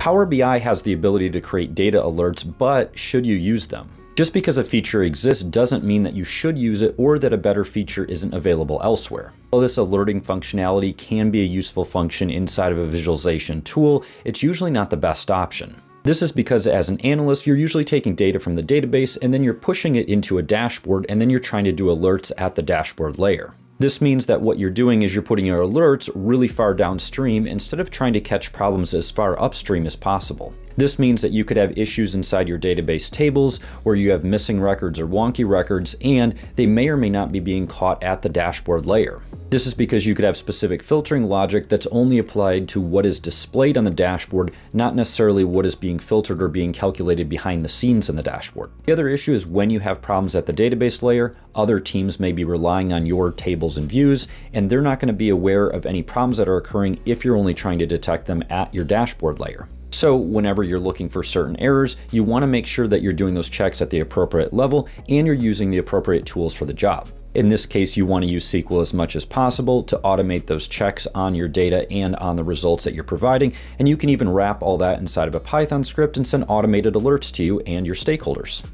Power BI has the ability to create data alerts, but should you use them? Just because a feature exists doesn't mean that you should use it or that a better feature isn't available elsewhere. While this alerting functionality can be a useful function inside of a visualization tool, it's usually not the best option. This is because as an analyst, you're usually taking data from the database and then you're pushing it into a dashboard and then you're trying to do alerts at the dashboard layer. This means that what you're doing is you're putting your alerts really far downstream instead of trying to catch problems as far upstream as possible. This means that you could have issues inside your database tables where you have missing records or wonky records, and they may or may not be being caught at the dashboard layer. This is because you could have specific filtering logic that's only applied to what is displayed on the dashboard, not necessarily what is being filtered or being calculated behind the scenes in the dashboard. The other issue is when you have problems at the database layer, other teams may be relying on your tables and views, and they're not going to be aware of any problems that are occurring if you're only trying to detect them at your dashboard layer. So whenever you're looking for certain errors, you want to make sure that you're doing those checks at the appropriate level and you're using the appropriate tools for the job. In this case, you want to use SQL as much as possible to automate those checks on your data and on the results that you're providing, and you can even wrap all that inside of a Python script and send automated alerts to you and your stakeholders.